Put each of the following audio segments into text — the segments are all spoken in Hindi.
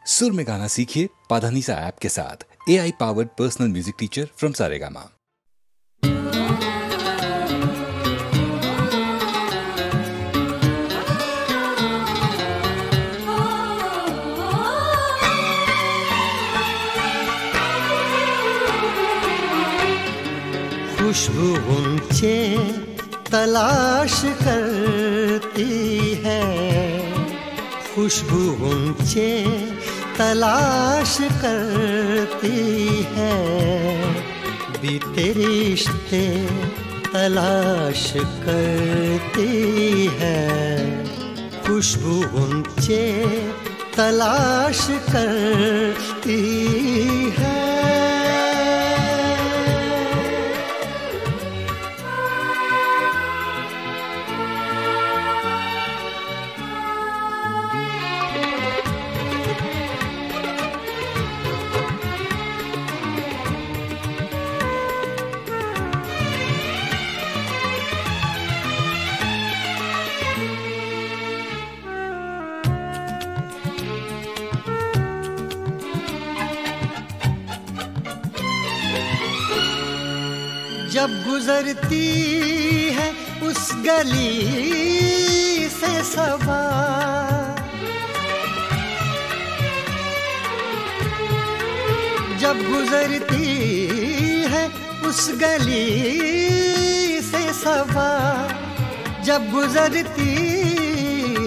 सुर में गाना सीखिए पाधानीसा ऐप के साथ। AI powered personal music teacher from Saregama. खुशबू ऊंचे तलाश करती है, खुशबू ऊंचे तलाश करती है, बीते रिश्ते तलाश करती है। खुशबू ऊंचे तलाश करती है। जब गुजरती है उस गली से सबा, जब गुजरती है उस गली से सबा, जब गुजरती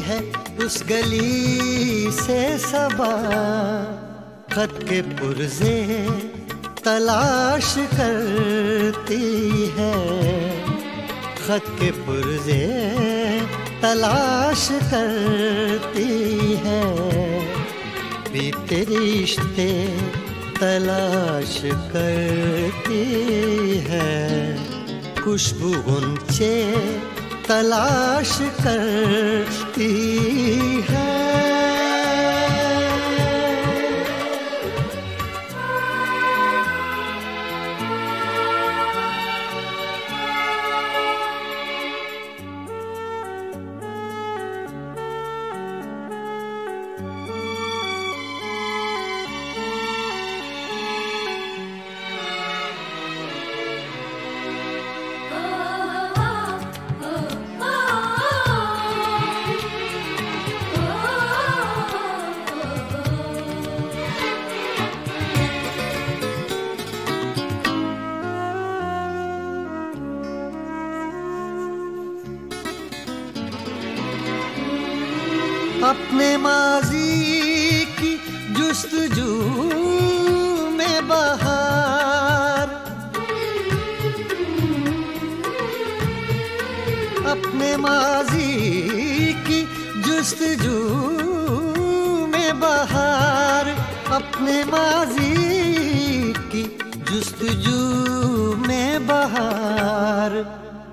है उस गली से सबा, खत के पुर्जे तलाश करती है, खत के पुर्जे तलाश करती है, बीते रिश्ते तलाश करती है। खुशबू ऊंचे तलाश करती है। अपने माजी की जुस्तजू में बहार, अपने माजी की जुस्तजू में बहार, अपने माजी की जुस्तजू में बहार,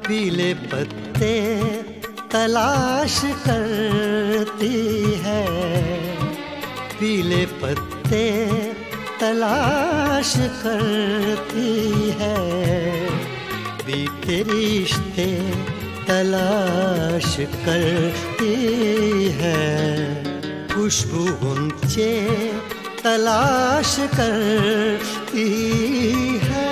पीले पत्ते तलाश करती है, पीले पत्ते तलाश करती है, बीते रिश्ते तलाश करती है। खुशबू ऊंचे तलाश करती है।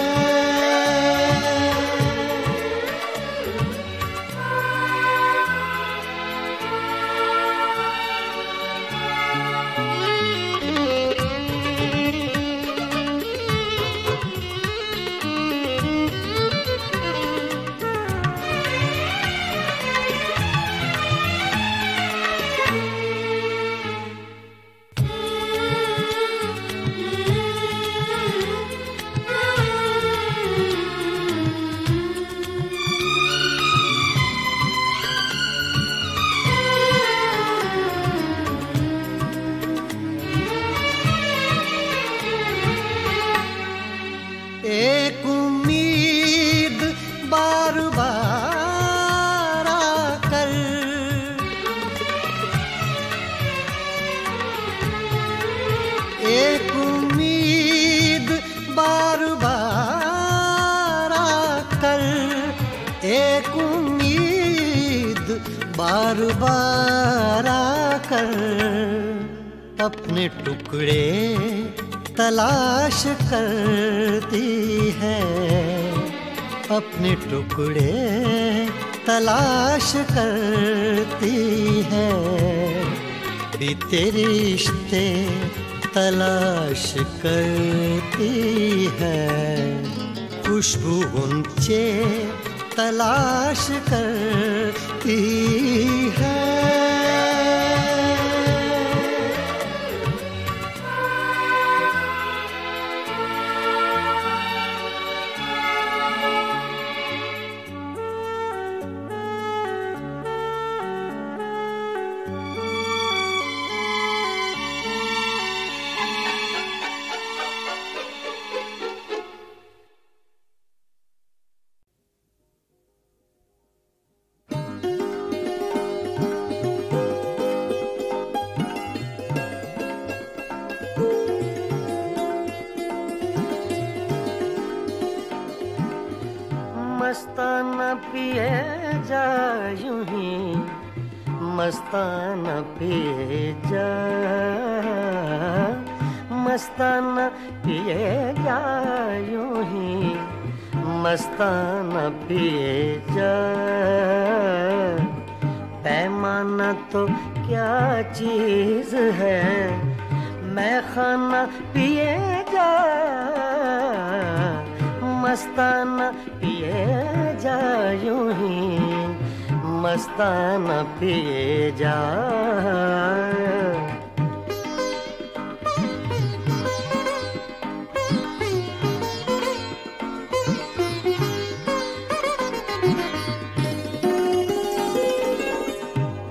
एक उम्मीद बार बार आकर, एक उम्मीद बार बार आकर, एक उम्मीद बार बार आकर, अपने टुकड़े तलाश करती है, अपने टुकड़े तलाश करती है, बीते रिश्ते तलाश करती है, खुशबू गुंचे तलाश करती है। मस्ताना पिए जा यूं ही, मस्ताना पिए जा, मस्ताना पिए जा यूं ही, मस्ताना पिए जा। पैमाना तो क्या चीज है, मैं खाना पिए जा, मस्ताना पिए जा यूं ही, मस्ताना पिए जा।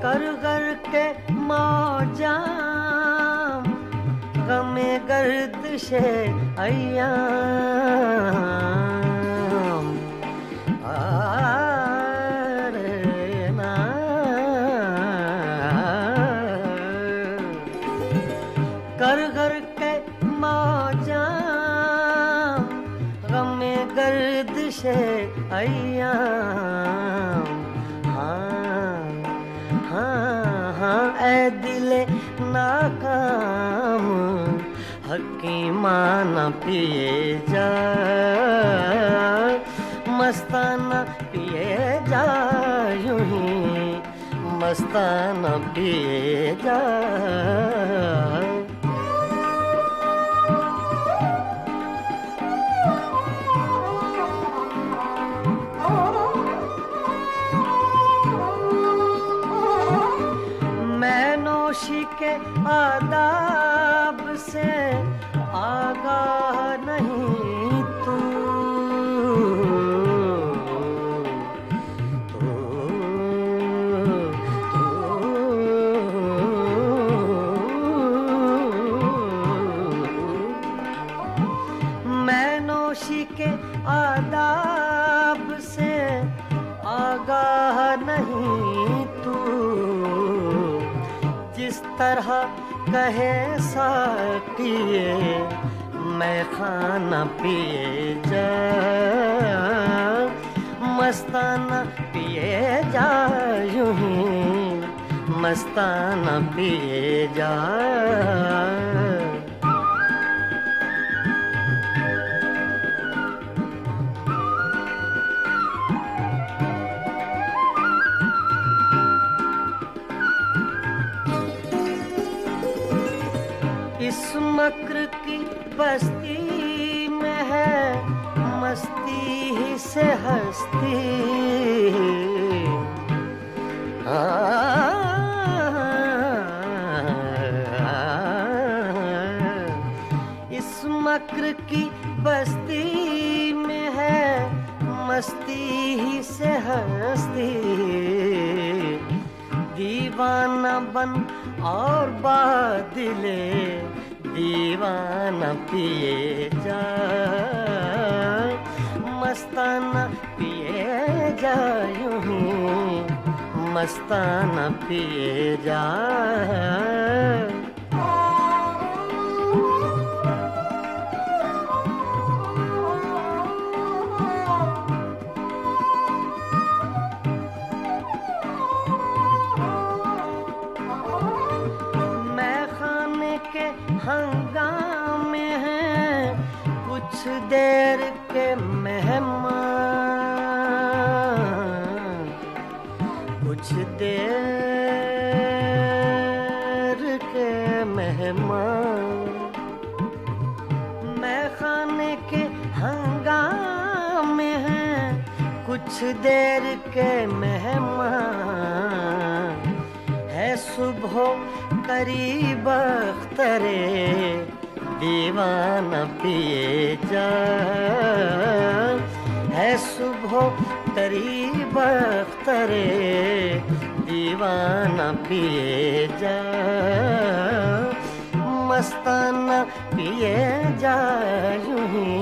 कर कर के मौजा गमे गर्दिशे अय्याम, कर कर के मौजा गमे गर्दिशे अय्याम। हाँ ऐ दिले नाकाम, हकीमाना पिए जा, मस्ताना पिए जा यूं ही, मस्ताना पिए जा। मैं नौशी के आदाब से आगाह नहीं, तू मैं नौशी के आदाब से आगाह नहीं, तू जिस तरह कहे साकिए, मैं खाना पिए जा, मस्ताना पिए जा यूं ही, मस्ताना पिए जा। इस मक्र की बस्ती में है मस्ती ही से हस्ती, इस मक्र की बस्ती में है मस्ती ही से हस्ती। दीवाना बन और बादिले दीवाना पिए जा, मस्ताना पिए जा यूं ही, मस्ताना पिए जा। हंगामे हैं कुछ देर के मेहमान, कुछ देर के मेहमान। मैं खाने के हंगामे हैं कुछ देर के मेहमान। है सुबह करीब अख्तरे दीवाना पिए जा, है सुबह करीब अख्तरे दीवाना पिए जा। मस्ताना पिए जा यूं ही,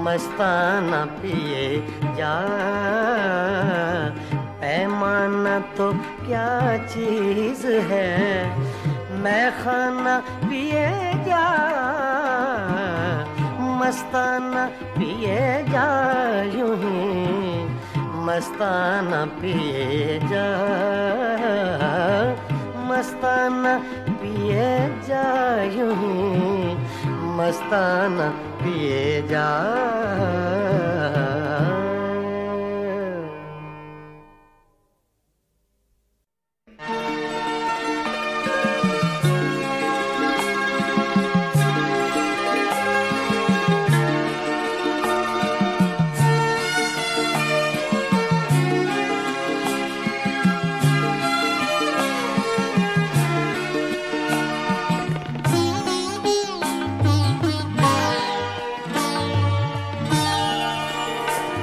मस्ताना पिए जा। पैमाना तो क्या चीज है, मैं खाना पिए जा। मस्ताना पिए जा यूं ही, मस्ताना पिए जा। मस्ताना पिए जा यूं ही, मस्ताना पिए जा।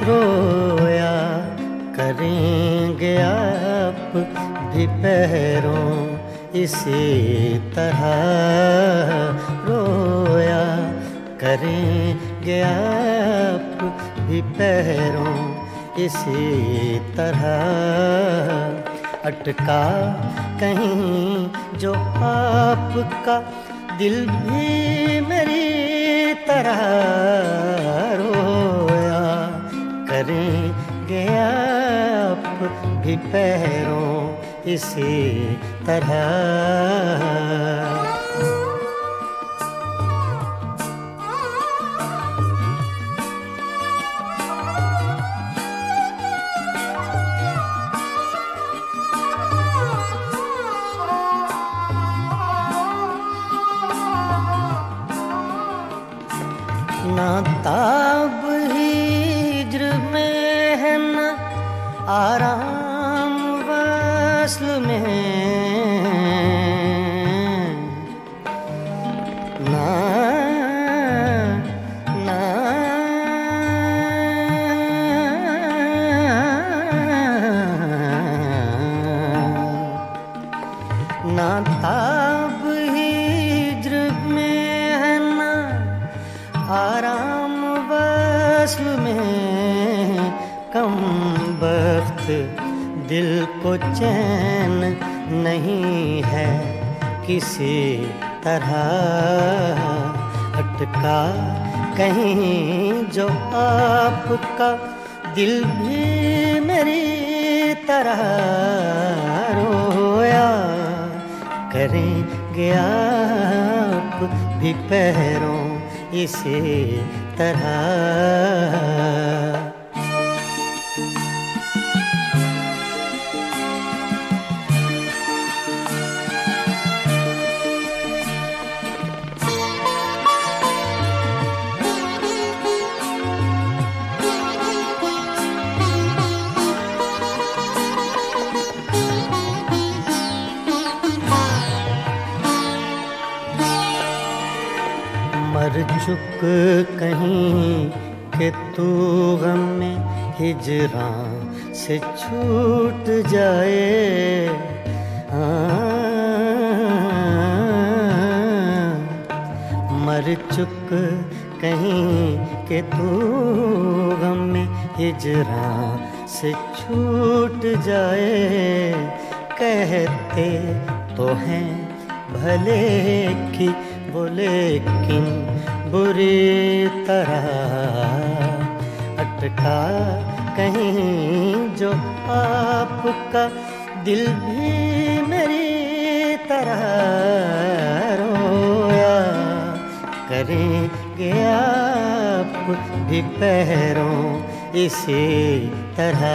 रोया करेंगे आप भी पैरों इसी तरह, रोया करेंगे आप भी पैरों इसी तरह। अटका कहीं जो आपका दिल भी मेरी तरह, रोया करेंगे आप भी पैरों इसी तरह। ना ताब हिज्र में है ना आराम वस्ल में, ना ना ना ताब हिज्र में है ना आराम वस्ल में। कम बख्त दिल को चैन नहीं है किसी तरह। अटका कहीं जो आपका दिल भी मेरी तरह, रोया करेंगे आप भी पैरों इसी तरह। मर चुक कहीं कि तू गम में हिजरां से छूट जाए। मर चुक कहीं कि तू गम में हिजरां से छूट जाए। कहते तो हैं भले की वो लेकिन बुरी तरह। अटका कहीं जो आपका दिल भी मेरी तरह, रोया करेंगे आप भी पैरों इसी तरह।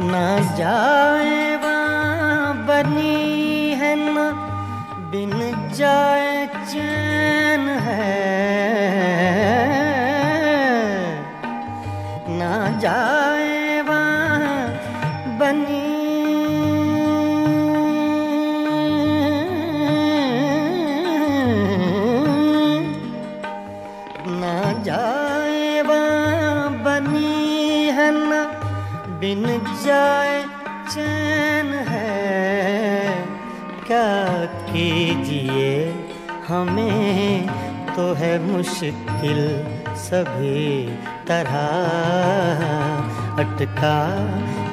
ना जाए वहाँ बनी है ना बिन जाए चैन है, ना जाए वहाँ बनी ना जाए वहाँ बनी है ना बिन जाए चैन है। क्या कीजिए हमें तो है मुश्किल सभी तरह, अटका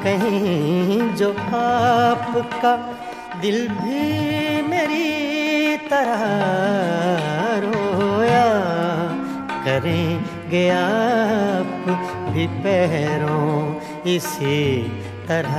कहीं जो आपका दिल भी मेरी तरह। रोया करेंगे आप भी पैरों इसी तरह।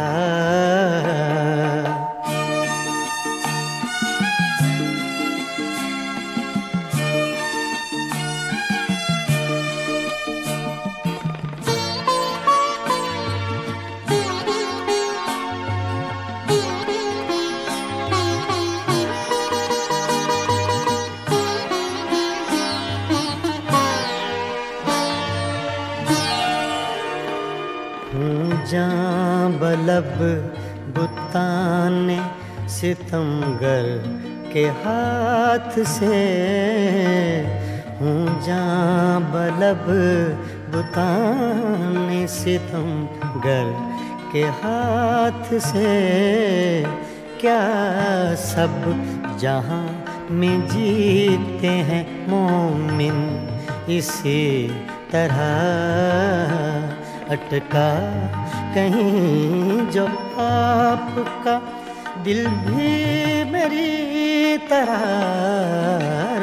जांबलब बुताने सितमगर के हाथ से हूँ, जांबलब बुताने सितमगर के हाथ से। क्या सब जहाँ में जीते हैं मोमिन इसी तरह, अटका कहीं जो आपका दिल भी मेरी तरह।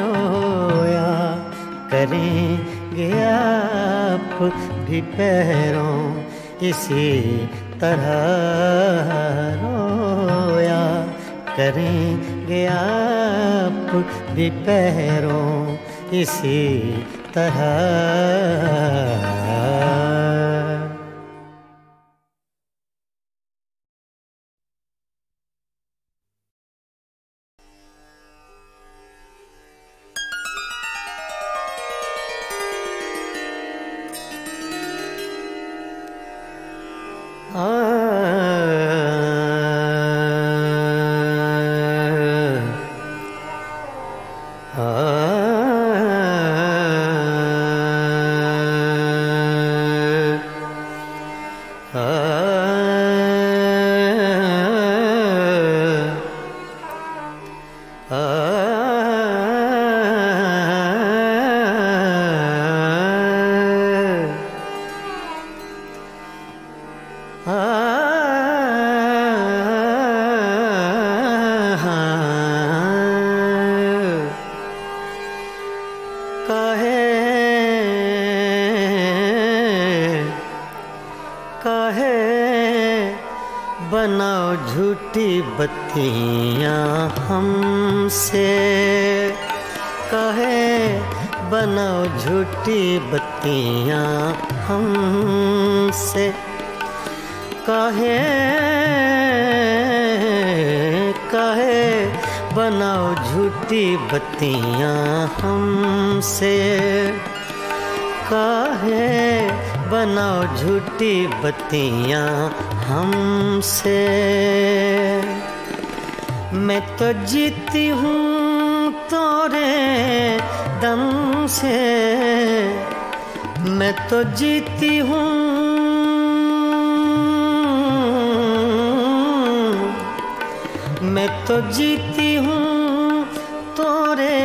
रोया करेंगे आप भी पैरों इसी तरह। रोया करेंगे आप भी पैरों इसी तरह। बनाओ झूठी बत्तियाँ हमसे, कहे बनाओ झूठी बत्तियाँ हमसे, कहे बनाओ झूठी बत्तियाँ हमसे, कहे बनाओ झूठी बत्तियाँ हमसे। मैं तो जीती हूँ तोरे दम से, मैं तो जीती हूँ, मैं तो जीती हूँ तोरे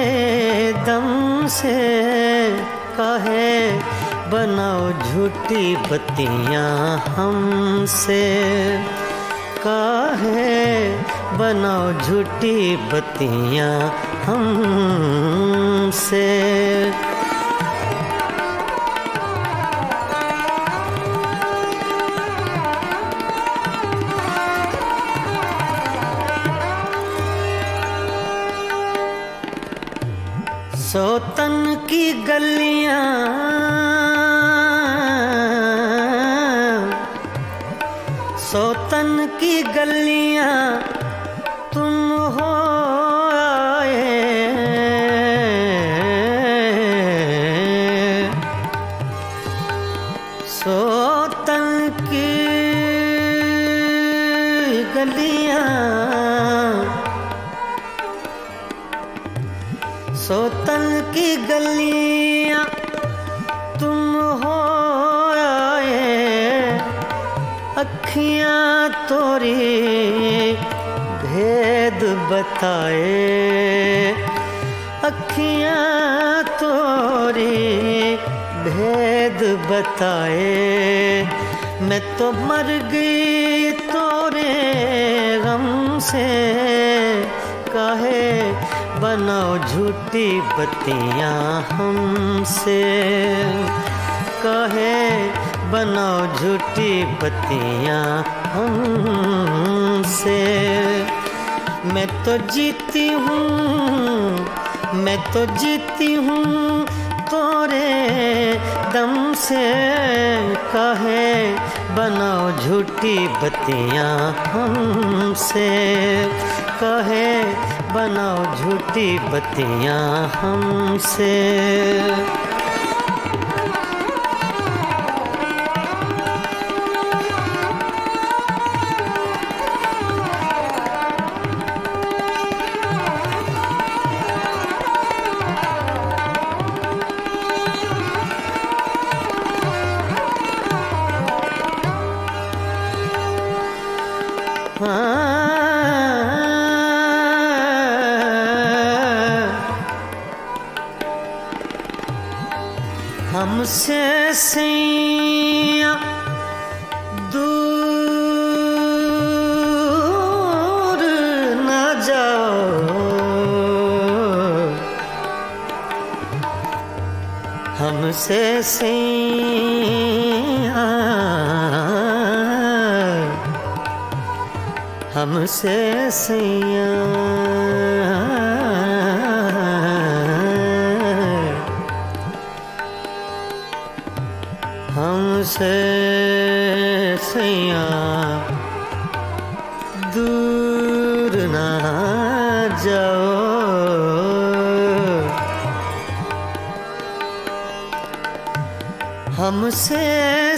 दम से, कहे बनाओ झूठी बत्तियाँ हमसे, कहे बनाओ झूठी बत्तियां हमसे। सोतन की गलियां सोतन की गलियां तुम हो आए, सोतन की गलियां सोतन की गलियां तुम हो आए, अखियां तोरी भेद बताए, अखियां तोरी भेद बताए। मैं तो मर गई तोरे गम से, काहे बनाओ झूठी बत्तियां हमसे, काहे बनाओ झूठी बत्तियां हमसे। मैं तो जीती हूँ, मैं तो जीती हूँ तोरे दम से, काहे बनाओ झूठी बत्तियां हमसे, काहे बनाओ झूठी बत्तियां हमसे। हमसे सैया दूर न जाओ, हमसे सैया हमसे सैया हमसे सैया दूर ना जाओ, हमसे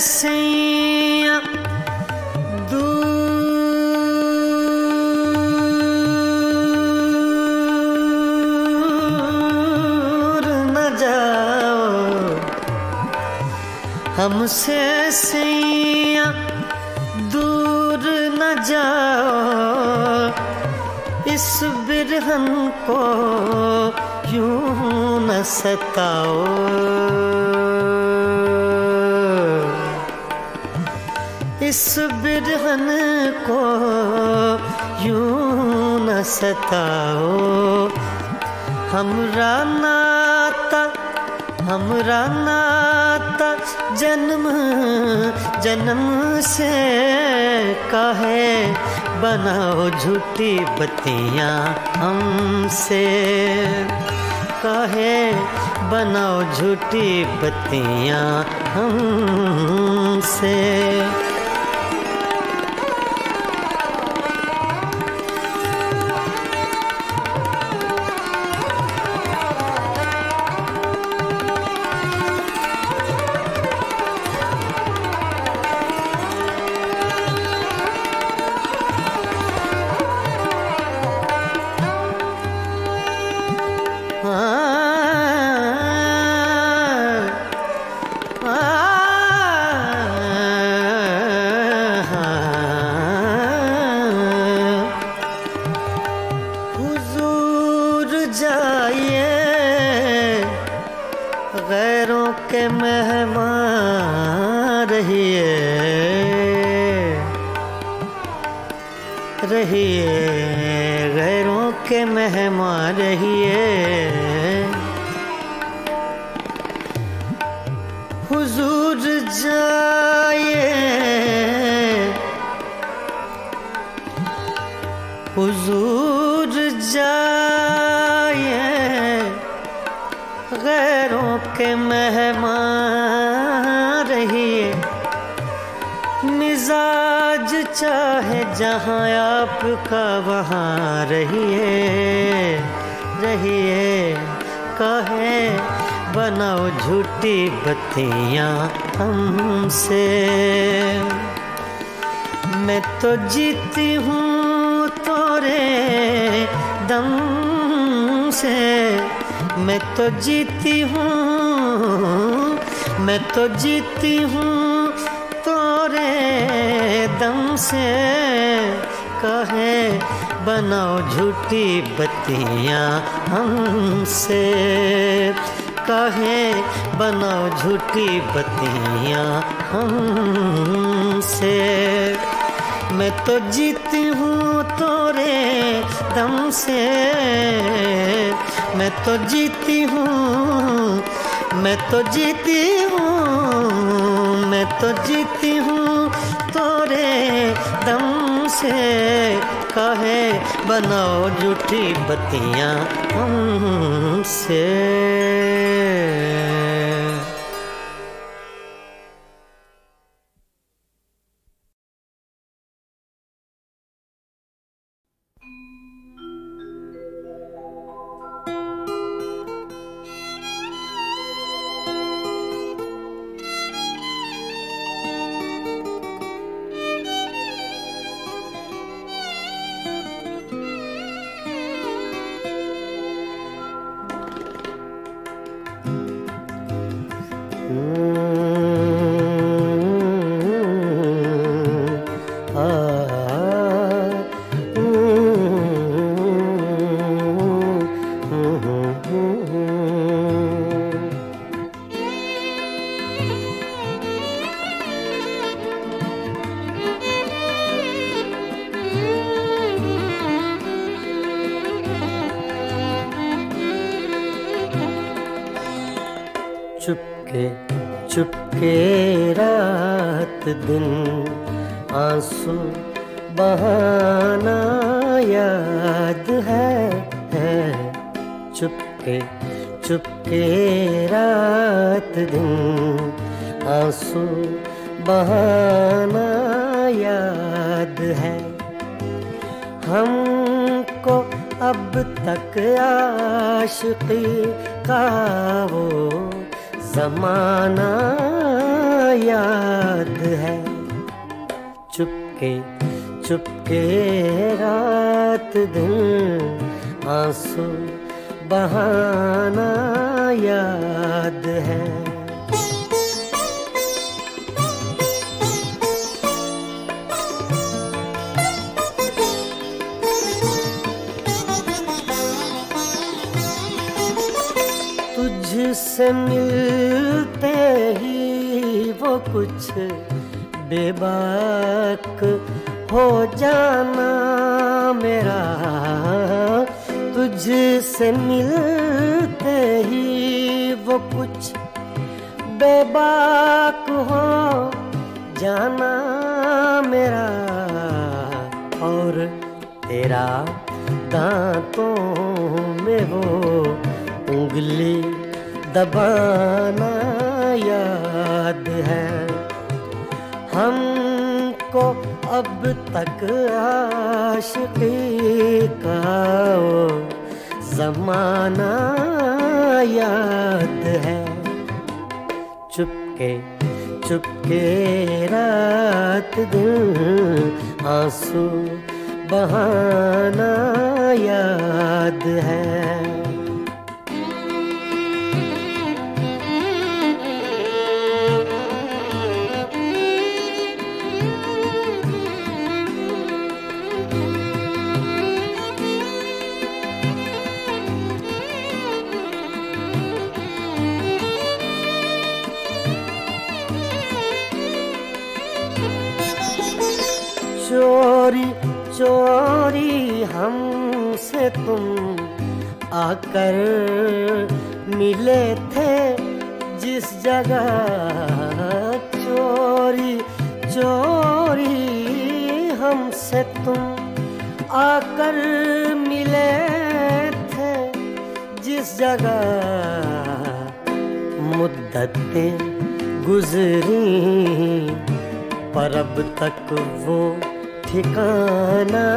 सैया दूर न जाओ, हमसे सैया दूर न जाओ। इस बिरहन को यूं न सताओ, इस बिरहन को यूं न सताओ। हमरा नाता जन्म जन्म से, काहे बनाओ झूठी बत्तियां हमसे, काहे बनाओ झूठी बत्तियां हमसे। गैरों के मेहमान रहिए, रहिए, गैरों के मेहमान रहिए। हुजूर जाइए, हुजूर जाइए, गैरों के मेहमान रहिए। मिजाज चाहे जहाँ आपका वहाँ रहिए, रहिए। कहे बनाओ झूठी बत्तियाँ हमसे, मैं तो जीती हूँ तोरे दम से। मैं तो जीती हूँ, मैं तो जीती हूँ तोरे दम से। कहे बनाओ झूठी बत्तियाँ हमसे, कहे बनाओ झूठी बत्तियाँ हमसे। मैं तो जीती हूँ तोरे दम से, मैं तो जीती हूँ, मैं तो जीती हूँ, मैं तो जीती हूँ तोरे दम से। कहे बनाओ झूठी बत्तियाँ हमसे। चुपके चुपके रात दिन आंसू बहाना याद है। चुपके चुपके रात दिन आंसू बहाना याद है। हमको अब तक आशिकी का वो ज़माना याद है। चुपके चुपके रात दिन आंसू बहाना याद है। तुझसे मिलते ही वो कुछ बेबाक हो जाना मेरा। तुझसे मिलते ही वो कुछ बेबाक हो जाना मेरा। और तेरा दांतों में वो उंगली दबाना याद है। हमको अब तक आशिकी का वो ज़माना याद है। चुपके चुपके रात दिन आंसू बहाना याद है। चोरी चोरी तुम आकर मिले थे जिस जगह, चोरी चोरी हमसे तुम आकर मिले थे जिस जगह। मुद्दतें गुजरी पर अब तक वो ठिकाना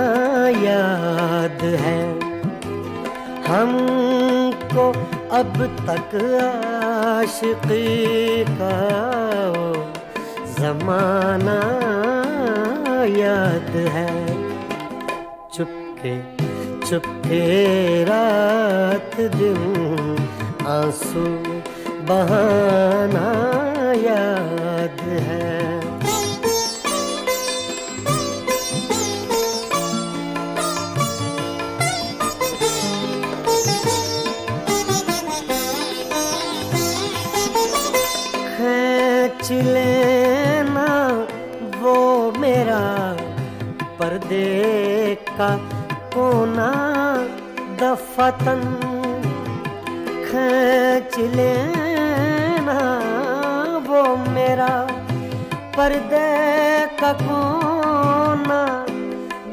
याद है। हमको अब तक आशिकी का वो ज़माना याद है। चुपके चुपके रात दिन आंसू बहाना याद है। खींच लेना वो मेरा पर्दे का कोना दफतन, खींच लेना वो मेरा पर्दे का कोना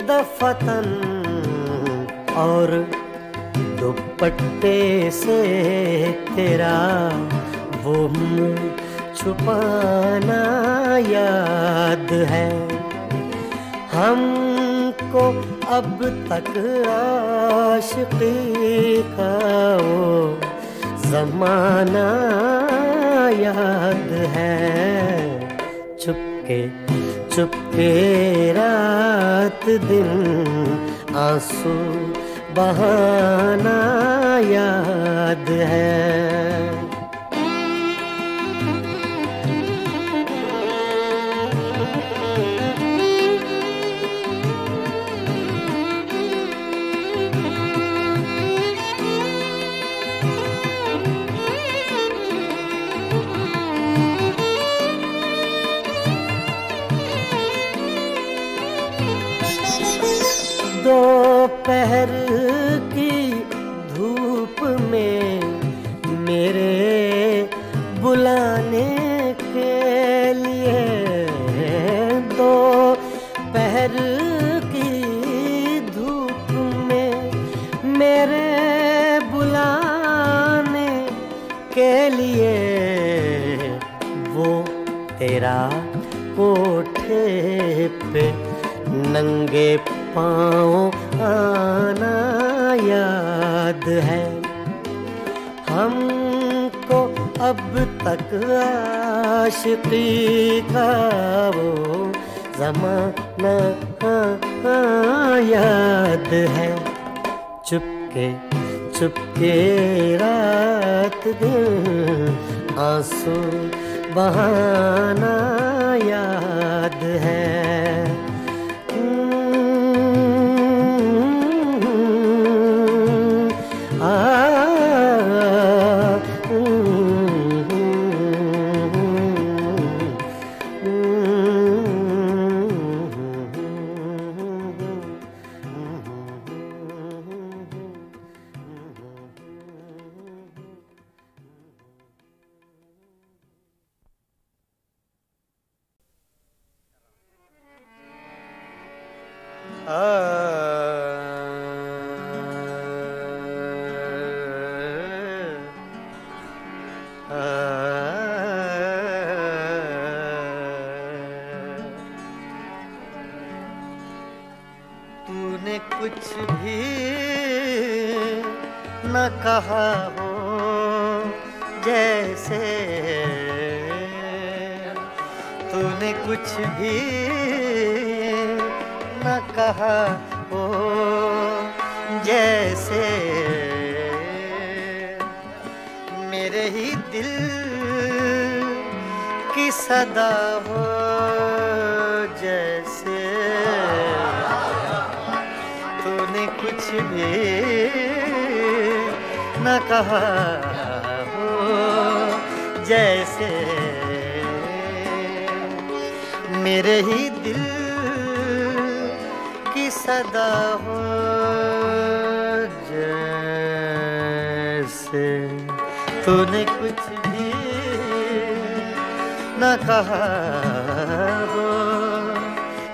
दफतन। और दुपट्टे से तेरा वो मुँह छुपाना याद है। हमको अब तक आशिकी का वो ज़माना याद है। चुपके चुपके रात दिन आंसू बहाना याद है। दोपहर की धूप में मेरे बुलाने के लिए, दोपहर की धूप में मेरे बुलाने के लिए वो तेरा कोठे पे नंगे पाँव आना याद है। हमको अब तक आशिकी का वो ज़माना याद है। चुपके चुपके रात दिन आंसू बहाना याद है। तूने कुछ भी न कहा हो जैसे, तूने कुछ भी न कहा हो जैसे, मेरे ही दिल की सदा हो जैसे। तूने कुछ भी न कहा हो जैसे, मेरे ही दिल की सदा हो से तूने कुछ भी न कहा हो,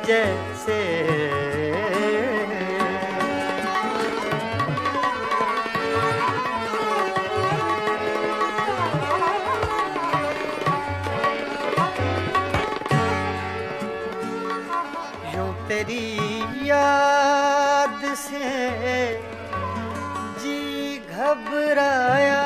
जैसे यूं तेरी याद से जी घबराया,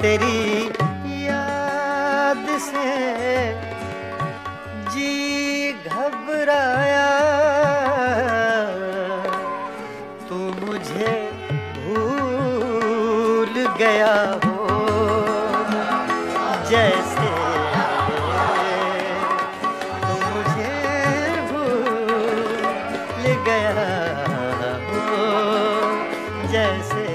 तेरी याद से जी घबराया, तू मुझे भूल गया हो, जैसे तू मुझे भूल गया हो, जैसे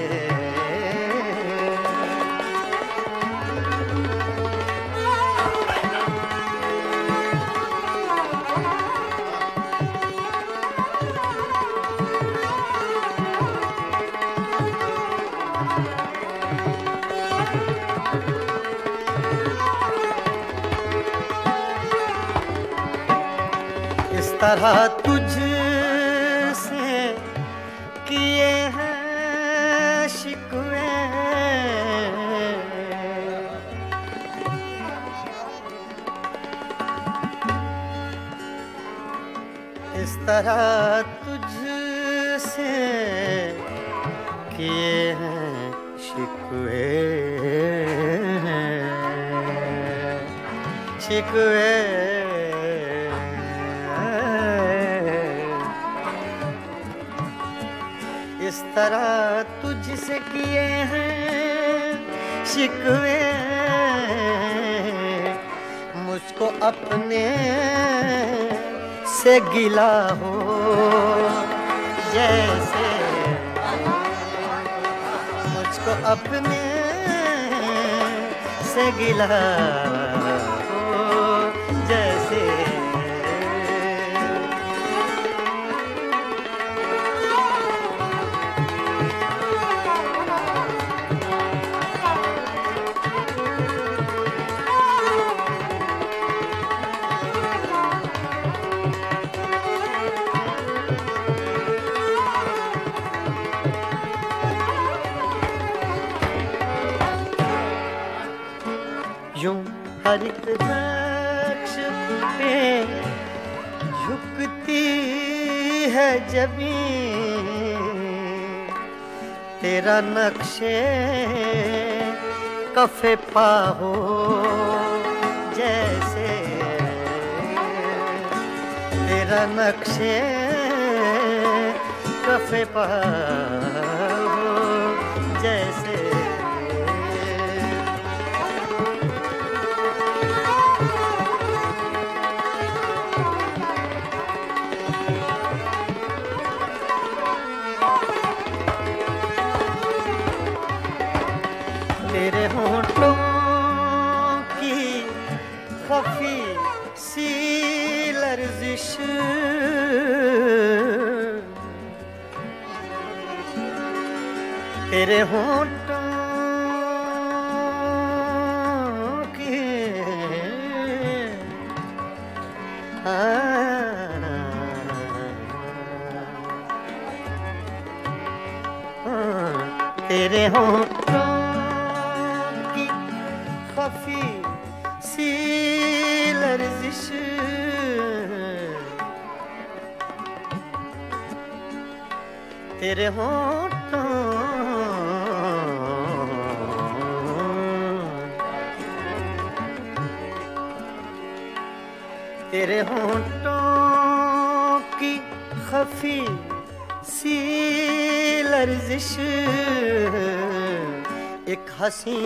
तरह तुझसे किए हैं शिकवे, इस तरह तुझसे किए हैं शिकवे, शिकवे इस तरह तुझसे किए हैं शिकवे, मुझको अपने से गिला हो, जैसे मुझको अपने से गिला हो, जैसे यूं हर एक नक्श पे झुकती है ज़मीं, तेरा नक्शे कफ़े पा हो, जैसे तेरा नक्शे कफ़े पा हो, जैसे तेरे होंठों की खफी सी लर्जिश, तेरे होंठों की तेरे होंठों की खफी सी लर्जिश, तेरे होंठों तेरे होंठों की खफी सी लर्जिश, एक हंसी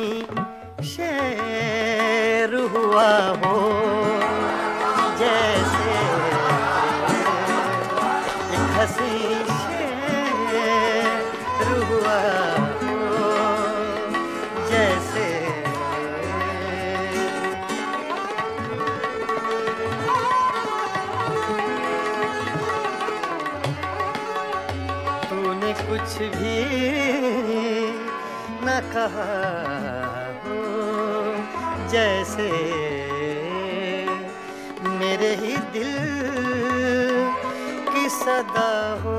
शेर हुआ हो, जैसे एक हंसी शेर हुआ हो, जैसे तूने कुछ भी न कहा हो, जैसे मेरे ही दिल की सदा हो,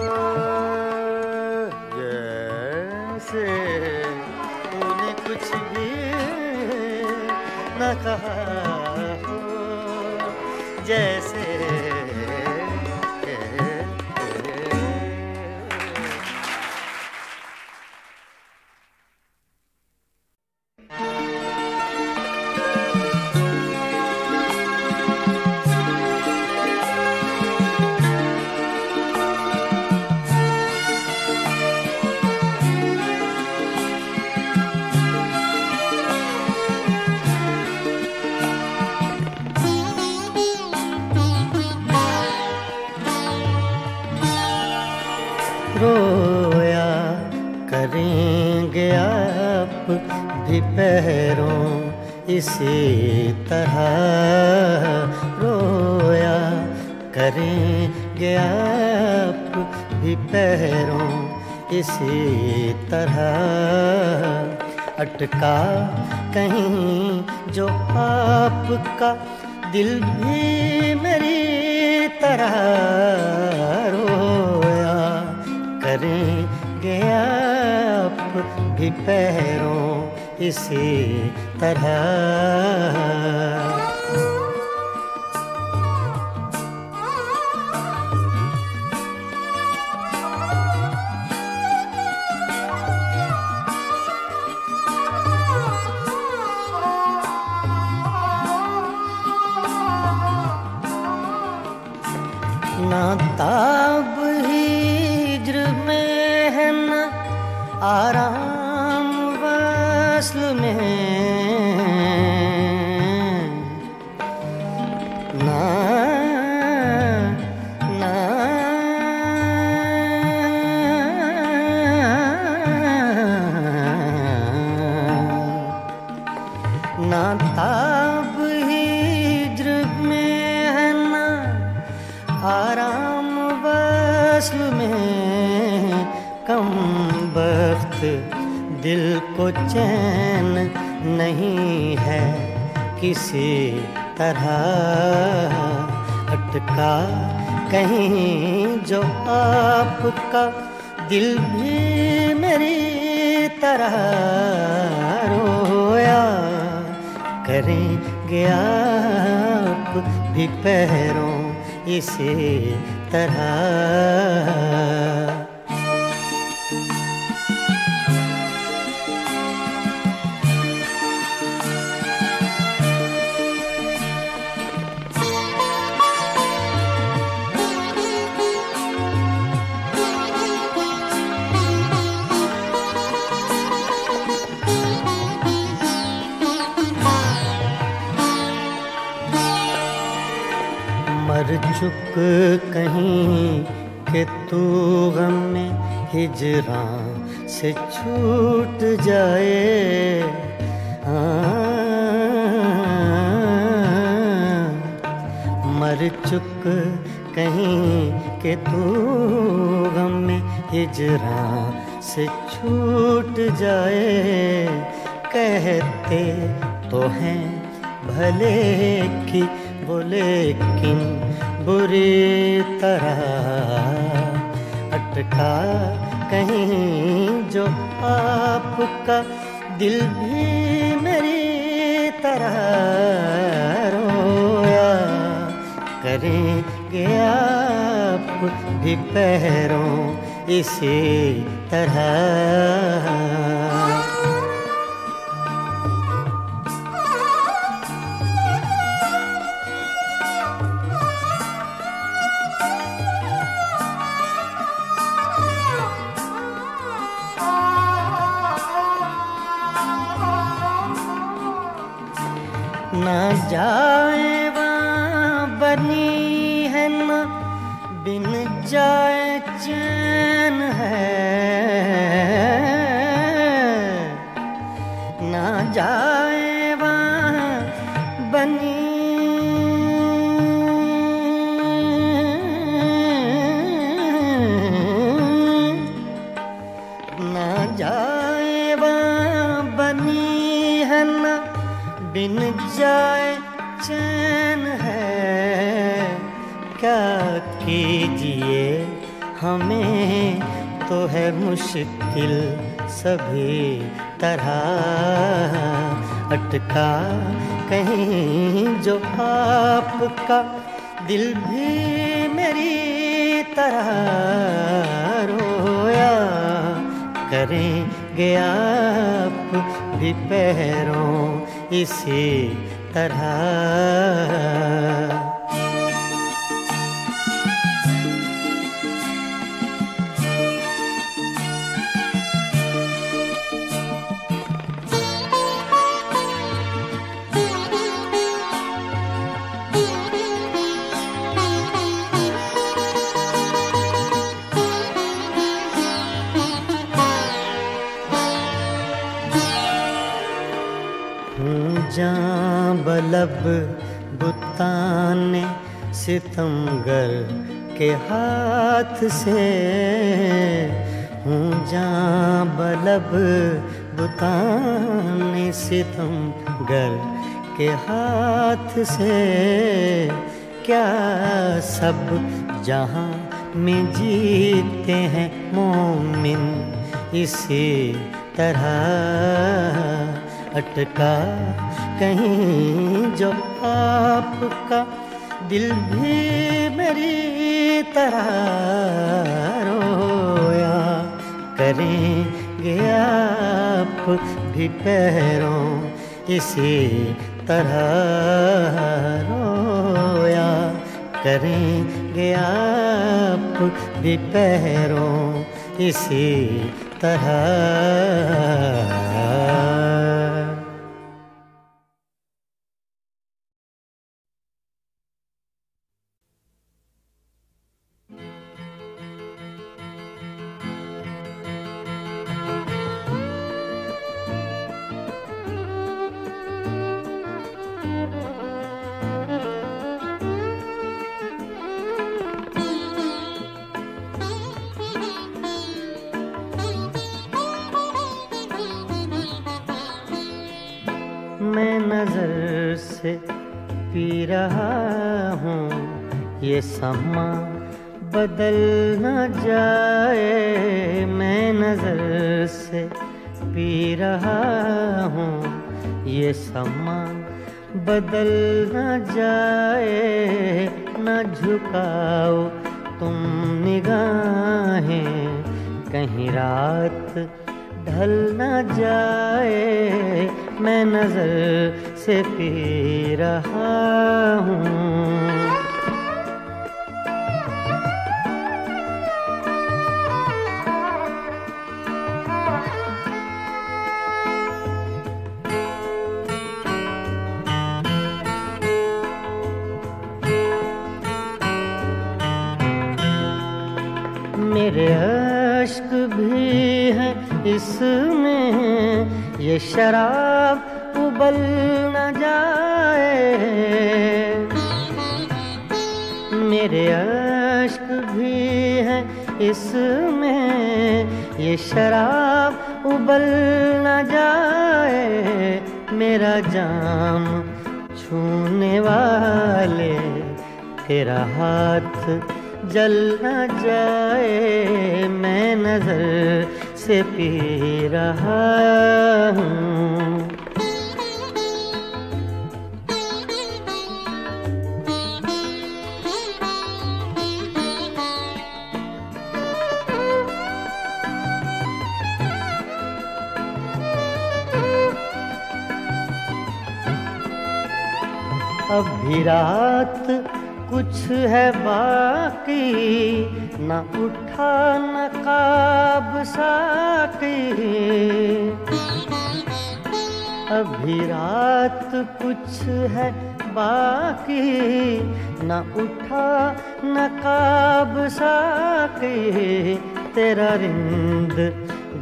जैसे तूने कुछ भी न कहा हो, जैसे रोया करेंगे आप भी पैरों इसी तरह, रोया करेंगे आप भी पैरों इसी तरह, अटका कहीं जो आपका दिल भी मेरी तरह, रोया करेंगे आप भी पैरों इसी तरह। ना ताब हिज्र में है न आराम वस्ल में, ना ना ना ताब हिज्र में है न आराम वस्ल में, कम बख्त दिल को चैन नहीं है किसी तरह, अटका कहीं जो आपका दिल भी मेरी तरह, रोया करेंगे आप भी पैरों इसी तरह। मर चुक कहीं कि तू गम में हिजरां से छूट जाए, मर चुक कहीं कि तू गम में हिजरां से छूट जाए, कहते तो हैं भले की वो लेकिन बुरी तरह, अटका कहीं जो आपका दिल भी मेरी तरह, रोया करेंगे आप भी पैरों इसी तरह। ना जाए वहाँ बनी है ना बिन जाए चैन है, ना जाए वहाँ बनी बिन जाए चैन है। क्या कीजिए हमें तो है मुश्किल सभी तरह, अटका कहीं जो आपका दिल भी मेरी तरह रोया करेंगे आप भी पैरों इसी तरह। बलब बुताने सितमगर के हाथ से हूँ, जहाँ बलब बुताने सितमगर के हाथ से। क्या सब जहाँ में जीते हैं मोमिन इसी तरह, अटका कहीं जो आपका दिल भी मेरी तरह रोया करेंगे आप भी पैरों इसी तरह, रोया करेंगे आप भी पैरों इसी तरह। मैं नजर से पी रहा हूँ ये समा बदल न जाए। मैं नजर से पी रहा हूँ ये समा बदल न जाए। न झुकाओ तुम निगाहें कहीं रात ढल न जाए। मैं नजर से पी रहा हूँ। मेरे अश्क भी हैं इसमें ये शराब उबल न जाए। मेरे अश्क भी हैं इसमें ये शराब उबल न जाए। मेरा जाम छूने वाले तेरा हाथ जल न जाए। मैं नजर से पी रहा हूँ। अब भी रात कुछ है बाकी, न उठा नकाब साकी। अभी रात कुछ है बाकी, न उठा न काब साकी, तेरा रिंद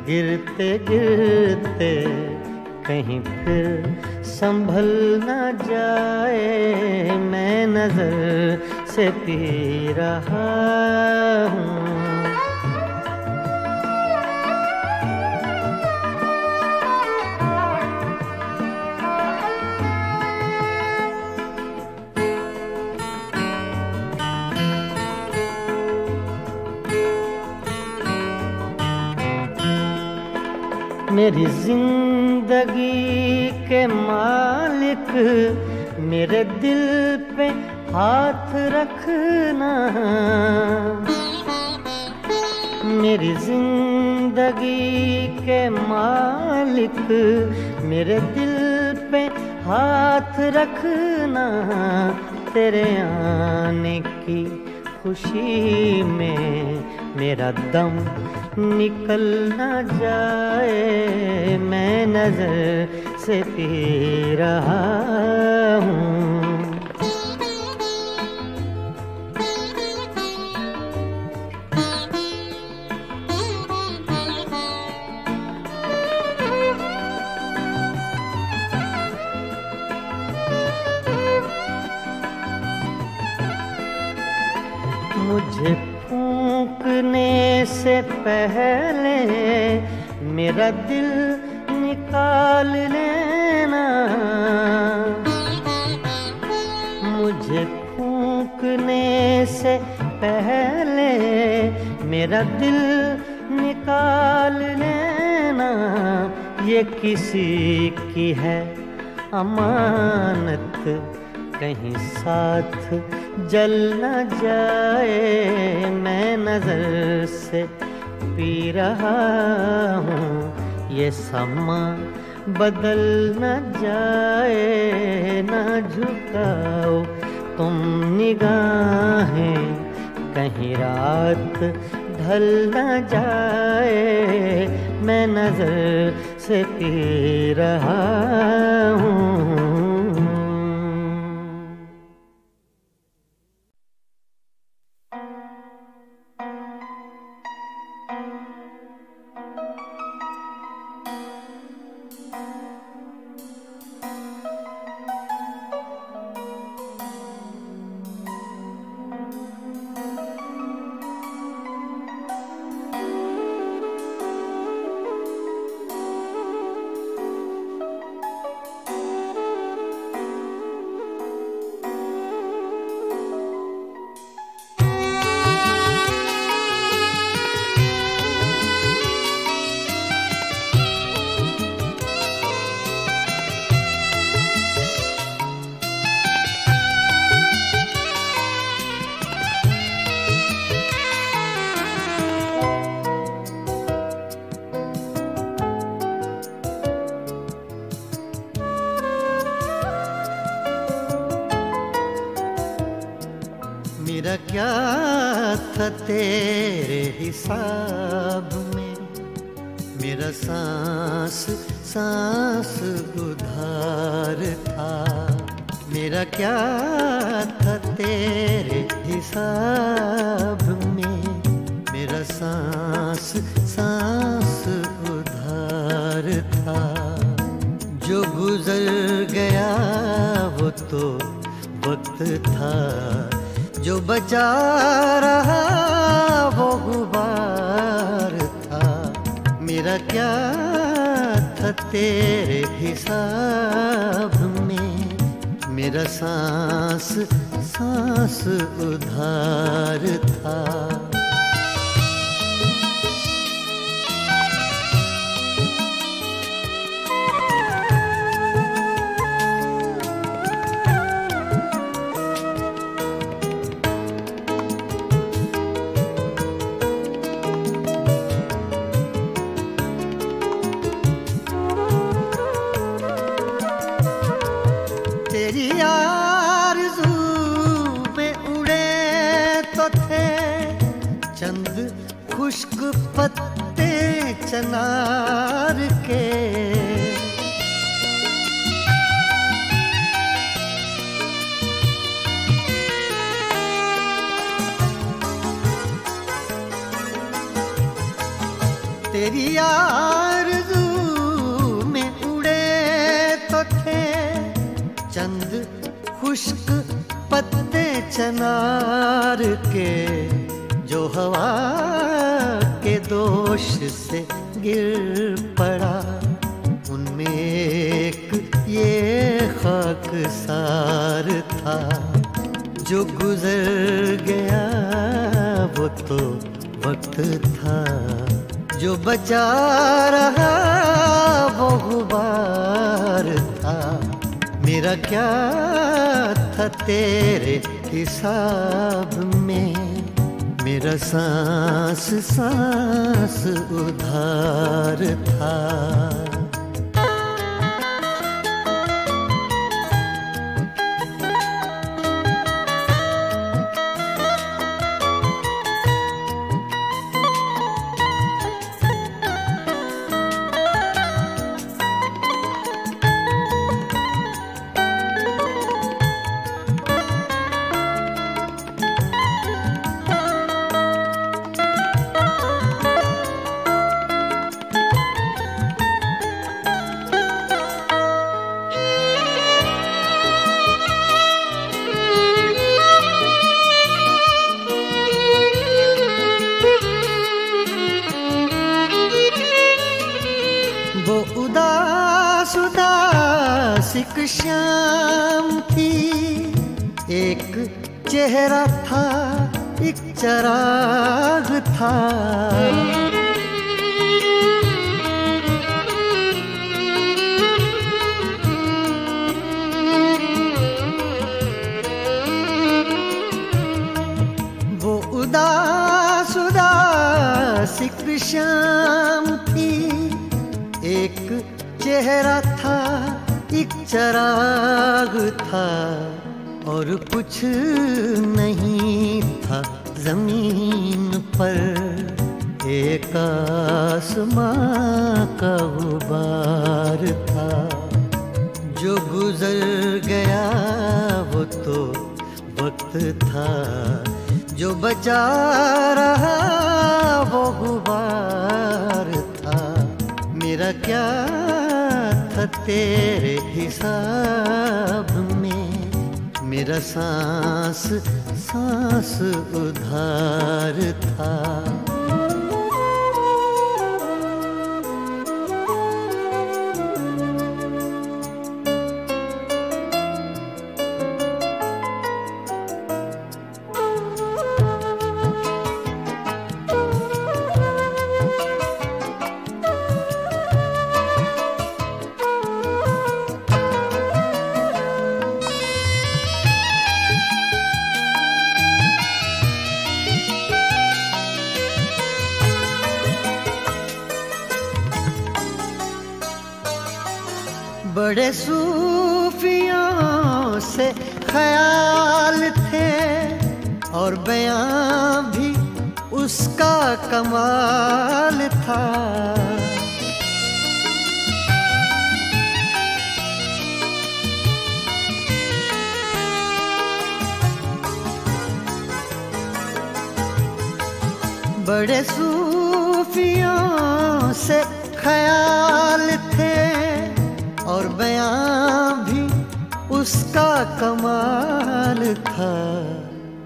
गिरते गिरते कहीं फिर संभल न जाए, मैं नजर से पी रहा हूँ। मेरी जिंदगी के मालिक, मेरे दिल पे हाथ रखना। मेरी जिंदगी के मालिक, मेरे दिल पे हाथ रखना। तेरे आने की खुशी में मेरा दम निकल न जाए, मैं नजर से पी रहा हूँ। मुझे फूंकने से पहले मेरा दिल निकाल लेना। मुझे फूंकने से पहले मेरा दिल निकाल लेना। ये किसी की है अमानत, कहीं साथ जल न जाए, मैं नजर से पी रहा हूँ। ये समा बदल न जाए, न झुकाओ तुम निगाहें, कहीं रात ढल न जाए, मैं नजर से पी रहा हूँ। मेरा क्या था तेरे हिसाब में, मेरा सांस सांस उधार था। मेरा क्या था तेरे हिसाब में, मेरा सांस सांस उधार था। जो गुजर गया वो तो वक्त था, जो बचा रहा वो गुबार था। मेरा क्या था तेरे हिसाब में, मेरा सांस सांस उधार था। तेरी आरज़ू में उड़े तो थे चंद खुश्क पत्ते चनार के। तेरी आरज़ू में उड़े तो थे चंद खुश्क पत्ते चनार के, जो हवा के दोष से गिर पड़ा। उनमें एक ये खाकसार था, जो गुजर गया वो तो वक्त था। जो बचा रहा वो गुबार था। मेरा क्या था तेरे हिसाब में, मेरा सांस सांस उधार था। वो उदास उदास एक शाम थी, एक चेहरा था एक चराग था। वो उदास उदास एक शाम थी, एक चेहरा था एक चराग था। और कुछ नहीं था जमीन पर, एक आसमां का गुबार था। जो गुजर गया वो तो वक्त था, जो बचा रहा वो गुबार था। मेरा क्या था तेरे हिसाब में, मेरा सांस सांस उधार था। बड़े सूफियों से ख्याल थे, और बयां भी उसका कमाल था। बड़े सूफियों से ख्याल थे, और बयां भी उसका कमाल था।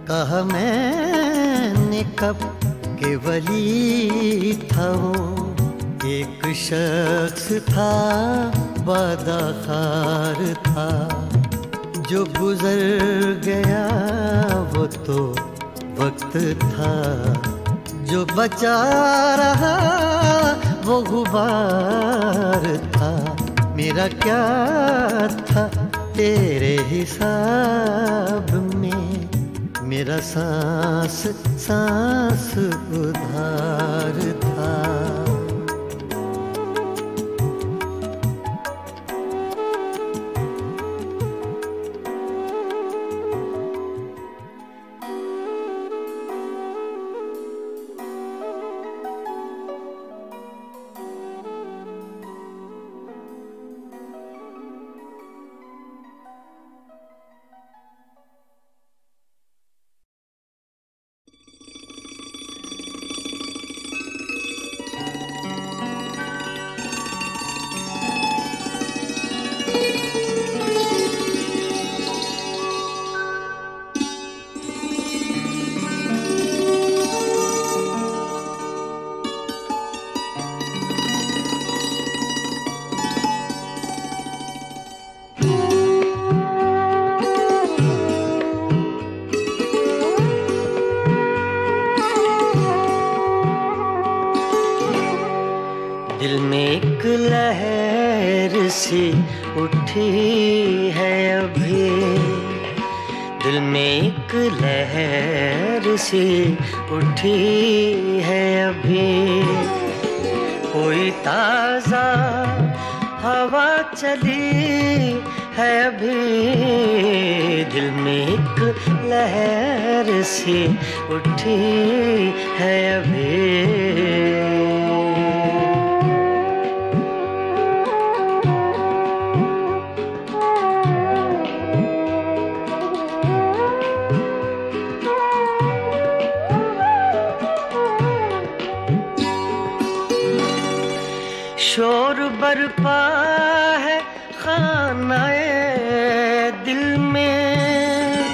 कहा मैंने कब के वली था वो, एक शख्स था बादाखार था। जो गुजर गया वो तो वक्त था, जो बचा रहा वो गुबार था। मेरा क्या था तेरे हिसाब में, मेरा सांस सांस उधार था। सी उठी है अभी, दिल में एक लहर सी उठी है अभी। कोई ताजा हवा चली है अभी, दिल में एक लहर सी उठी है अभी। शोर बरपा है खानाए दिल में,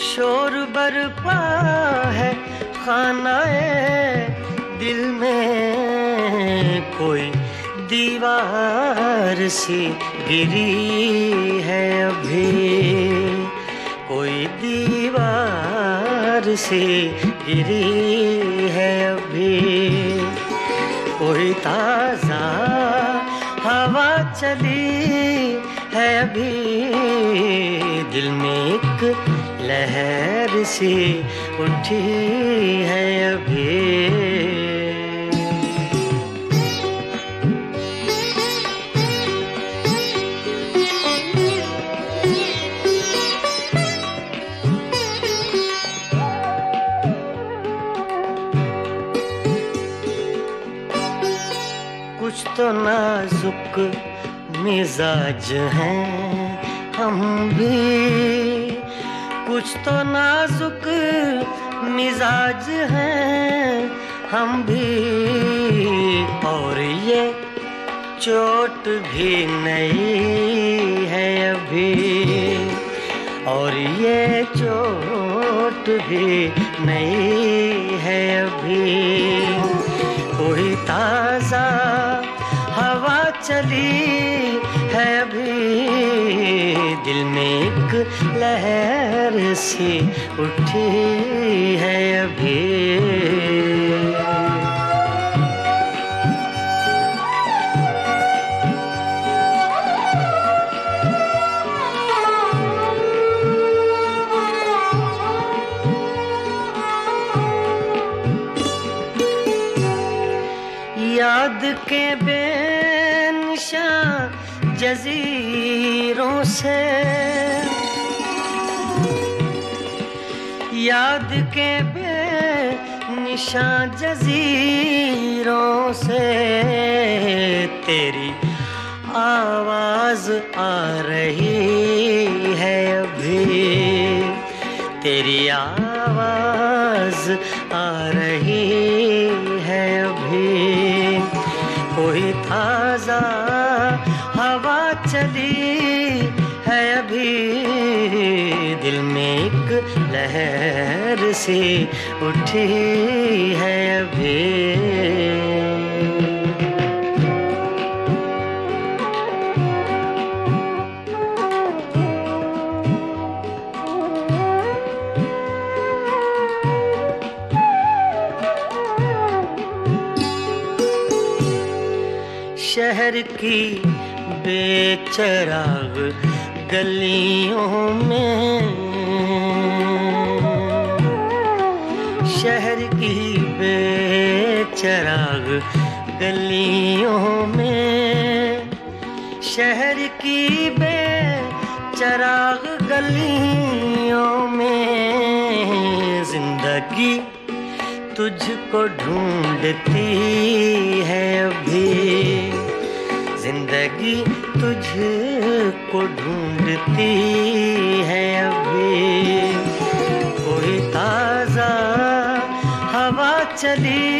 शोर बरपा है खानाए दिल में। कोई दीवार सी गिरी है अभी, कोई दीवार सी गिरी है अभी। कोई ताजा हवा चली है अभी, दिल में एक लहर सी उठी है अभी। कुछ तो नाजुक मिजाज हैं हम भी, कुछ तो नाजुक मिजाज हैं हम भी। और ये चोट भी नई है अभी, और ये चोट भी नई है अभी। कोई ताजा हवा चली है अभी, दिल में एक लहर सी उठी है अभी। याद के बेनिशान जजीरों से, याद के बेनिशान जजीरों से तेरी आवाज आ रही है अभी, तेरी आवाज आ रही है अभी। कोई ताजा हवा चली है अभी, दिल में एक लहर सी उठी है अभी। शहर की बेचराग गलियों में, शहर की बेचराग गलियों में, शहर की बेचराग गलियों में। जिंदगी तुझको ढूंढती है अभी, जिंदगी तुझको ढूंढती है अभी। कोई ताजा हवा चली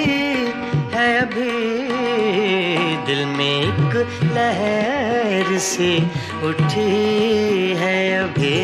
है अभी, दिल में एक लहर सी उठी है अभी।